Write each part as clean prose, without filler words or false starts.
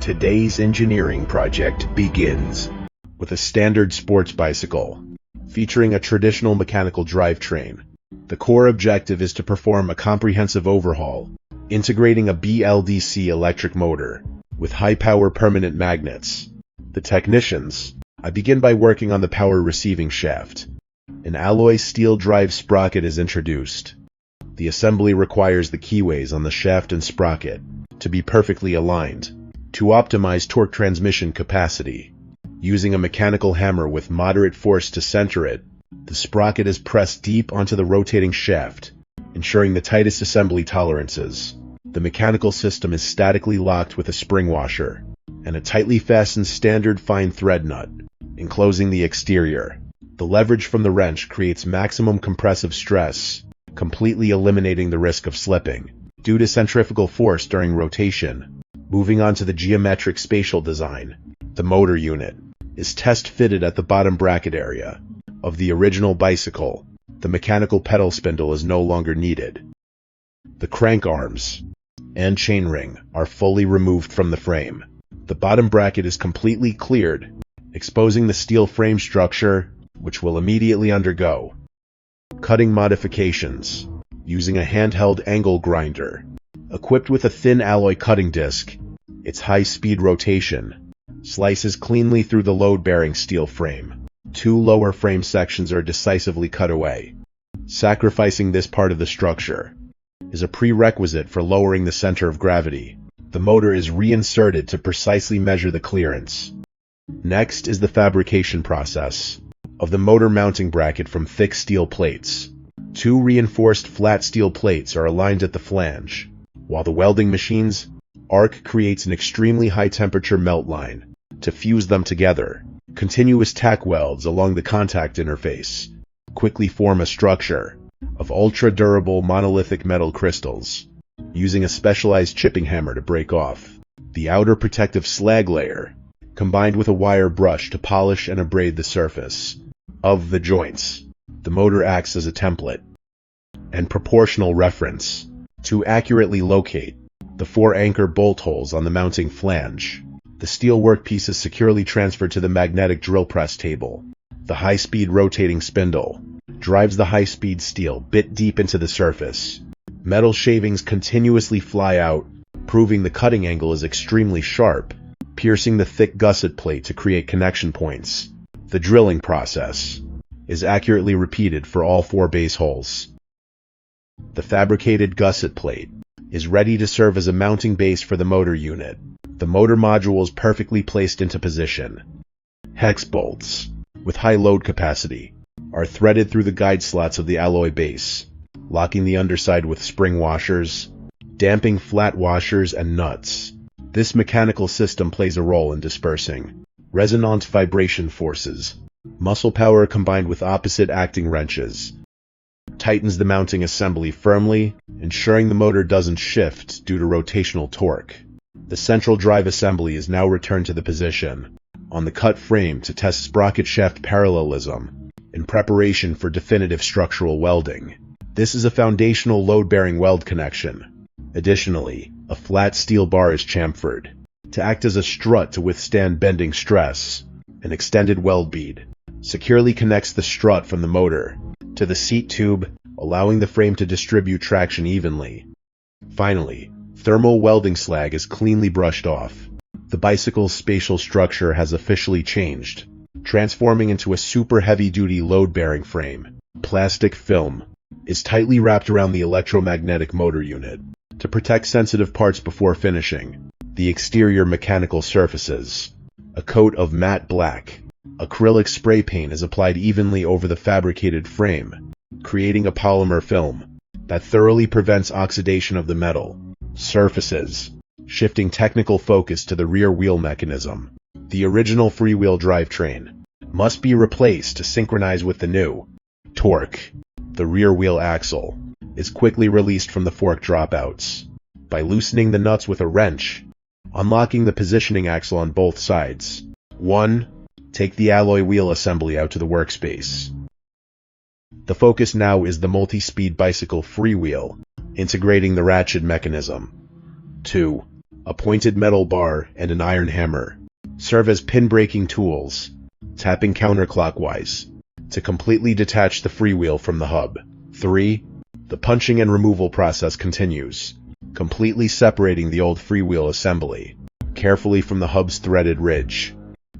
Today's engineering project begins with a standard sports bicycle featuring a traditional mechanical drivetrain. The core objective is to perform a comprehensive overhaul, integrating a BLDC electric motor with high-power permanent magnets. The technicians, I begin by working on the power receiving shaft. An alloy steel drive sprocket is introduced. The assembly requires the keyways on the shaft and sprocket to be perfectly aligned to optimize torque transmission capacity. Using a mechanical hammer with moderate force to center it, the sprocket is pressed deep onto the rotating shaft, ensuring the tightest assembly tolerances. The mechanical system is statically locked with a spring washer and a tightly fastened standard fine thread nut, enclosing the exterior. The leverage from the wrench creates maximum compressive stress, completely eliminating the risk of slipping due to centrifugal force during rotation. Moving on to the geometric spatial design, the motor unit is test-fitted at the bottom bracket area of the original bicycle. The mechanical pedal spindle is no longer needed. The crank arms and chainring are fully removed from the frame. The bottom bracket is completely cleared, exposing the steel frame structure, which will immediately undergo cutting modifications. Using a handheld angle grinder, equipped with a thin alloy cutting disc, its high-speed rotation slices cleanly through the load-bearing steel frame. Two lower frame sections are decisively cut away. Sacrificing this part of the structure is a prerequisite for lowering the center of gravity. The motor is reinserted to precisely measure the clearance. Next is the fabrication process of the motor mounting bracket from thick steel plates. Two reinforced flat steel plates are aligned at the flange, while the welding machine's arc creates an extremely high-temperature melt line to fuse them together. Continuous tack welds along the contact interface quickly form a structure of ultra-durable monolithic metal crystals, using a specialized chipping hammer to break off the outer protective slag layer, combined with a wire brush to polish and abrade the surface of the joints. The motor acts as a template and proportional reference to accurately locate the four anchor bolt holes on the mounting flange. The steel workpiece is securely transferred to the magnetic drill press table. The high-speed rotating spindle drives the high-speed steel bit deep into the surface. Metal shavings continuously fly out, proving the cutting angle is extremely sharp, piercing the thick gusset plate to create connection points. The drilling process is accurately repeated for all four base holes. The fabricated gusset plate is ready to serve as a mounting base for the motor unit. The motor module is perfectly placed into position. Hex bolts with high load capacity are threaded through the guide slots of the alloy base, locking the underside with spring washers, damping flat washers and nuts. This mechanical system plays a role in dispersing resonant vibration forces. Muscle power combined with opposite acting wrenches tightens the mounting assembly firmly, ensuring the motor doesn't shift due to rotational torque. The central drive assembly is now returned to the position on the cut frame to test sprocket shaft parallelism in preparation for definitive structural welding. This is a foundational load-bearing weld connection. Additionally, a flat steel bar is chamfered to act as a strut to withstand bending stress. An extended weld bead securely connects the strut from the motor to the seat tube, allowing the frame to distribute traction evenly. Finally, thermal welding slag is cleanly brushed off. The bicycle's spatial structure has officially changed, transforming into a super heavy-duty load-bearing frame. Plastic film is tightly wrapped around the electromagnetic motor unit to protect sensitive parts before finishing. The exterior mechanical surfaces, a coat of matte black acrylic spray paint is applied evenly over the fabricated frame, creating a polymer film that thoroughly prevents oxidation of the metal surfaces, shifting technical focus to the rear wheel mechanism. The original freewheel drivetrain must be replaced to synchronize with the new torque. The rear wheel axle is quickly released from the fork dropouts by loosening the nuts with a wrench, unlocking the positioning axle on both sides. 1. Take the alloy wheel assembly out to the workspace. The focus now is the multi-speed bicycle freewheel, integrating the ratchet mechanism. 2. A pointed metal bar and an iron hammer serve as pin breaking tools, tapping counterclockwise to completely detach the freewheel from the hub. 3. The punching and removal process continues, completely separating the old freewheel assembly carefully from the hub's threaded ridge.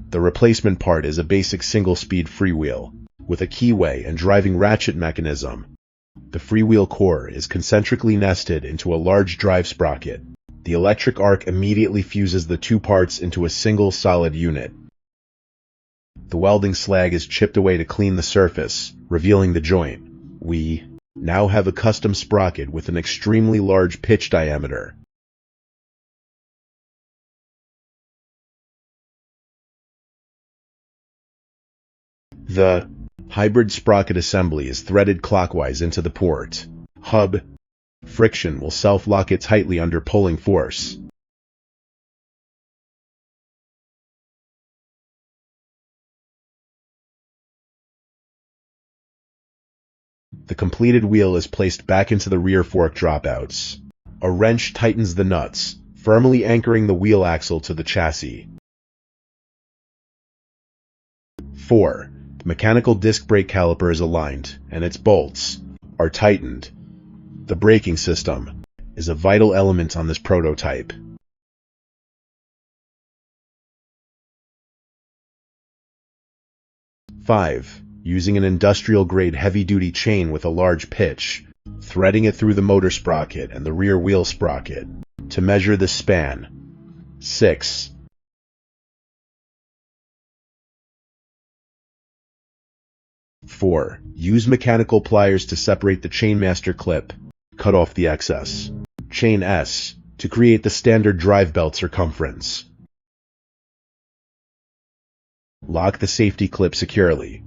The replacement part is a basic single-speed freewheel with a keyway and driving ratchet mechanism. The freewheel core is concentrically nested into a large drive sprocket. The electric arc immediately fuses the two parts into a single solid unit. The welding slag is chipped away to clean the surface, revealing the joint. We now have a custom sprocket with an extremely large pitch diameter. The hybrid sprocket assembly is threaded clockwise into the port. Hub friction will self-lock it tightly under pulling force. The completed wheel is placed back into the rear fork dropouts. A wrench tightens the nuts, firmly anchoring the wheel axle to the chassis. 4. The mechanical disc brake caliper is aligned, and its bolts are tightened. The braking system is a vital element on this prototype. Five. Using an industrial-grade heavy-duty chain with a large pitch, threading it through the motor sprocket and the rear wheel sprocket to measure the span. 6. Use mechanical pliers to separate the chainmaster clip. Cut off the excess. Chain S to create the standard drive belt circumference. Lock the safety clip securely.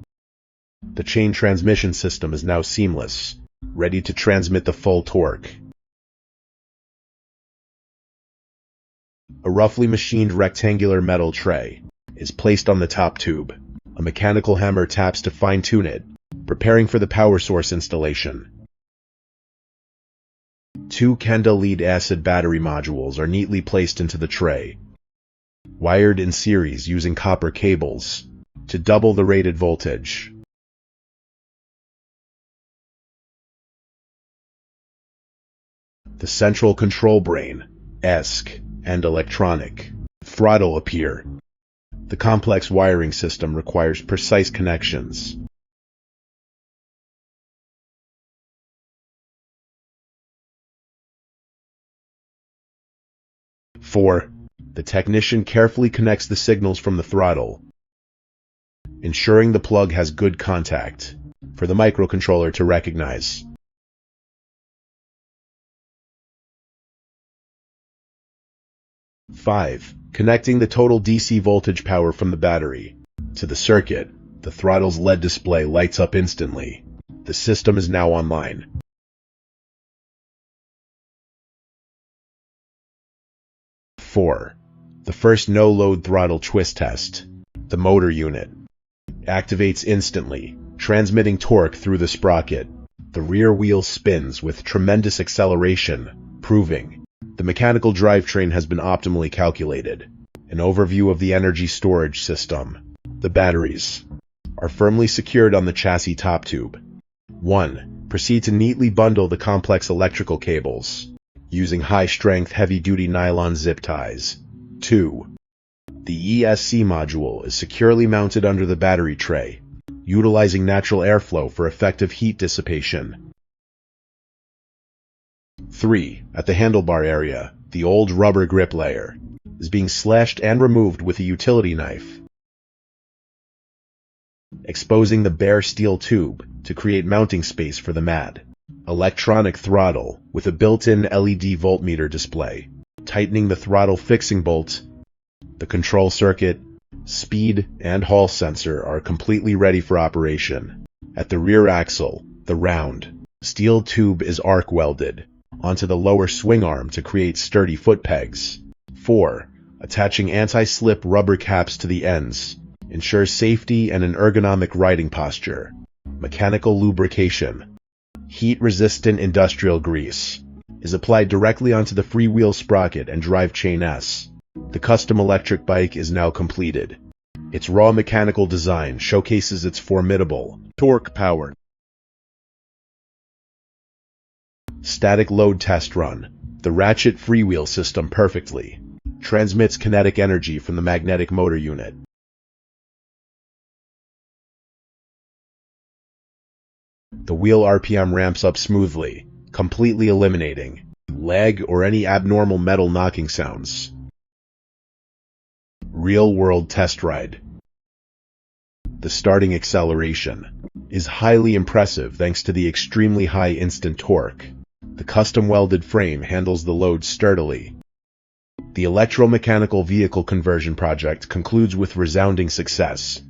The chain transmission system is now seamless, ready to transmit the full torque. A roughly machined rectangular metal tray is placed on the top tube. A mechanical hammer taps to fine-tune it, preparing for the power source installation. 2 Kenda lead-acid battery modules are neatly placed into the tray, wired in series using copper cables to double the rated voltage. The central control brain, ESC, and electronic throttle appear. The complex wiring system requires precise connections. The technician carefully connects the signals from the throttle, ensuring the plug has good contact for the microcontroller to recognize. 5. Connecting the total DC voltage power from the battery to the circuit. The throttle's LED display lights up instantly. The system is now online. 4. The first no-load throttle twist test. The motor unit activates instantly, transmitting torque through the sprocket. The rear wheel spins with tremendous acceleration, proving the mechanical drivetrain has been optimally calculated. An overview of the energy storage system. The batteries are firmly secured on the chassis top tube. 1. Proceed to neatly bundle the complex electrical cables using high-strength, heavy-duty nylon zip ties. 2. The ESC module is securely mounted under the battery tray, utilizing natural airflow for effective heat dissipation. 3. At the handlebar area, the old rubber grip layer is being slashed and removed with a utility knife, exposing the bare steel tube to create mounting space for the mat. Electronic throttle with a built-in LED voltmeter display, tightening the throttle fixing bolt. The control circuit, speed, and Hall sensor are completely ready for operation. At the rear axle, the round steel tube is arc welded onto the lower swing arm to create sturdy foot pegs. 4. Attaching anti-slip rubber caps to the ends ensures safety and an ergonomic riding posture. Mechanical lubrication. Heat-resistant industrial grease is applied directly onto the freewheel sprocket and drive chain S. The custom electric bike is now completed. Its raw mechanical design showcases its formidable torque power. Static load test run. The ratchet freewheel system perfectly transmits kinetic energy from the magnetic motor unit. The wheel RPM ramps up smoothly, completely eliminating lag or any abnormal metal knocking sounds. Real-world test ride. The starting acceleration is highly impressive thanks to the extremely high instant torque. The custom welded frame handles the load sturdily. The electromechanical vehicle conversion project concludes with resounding success.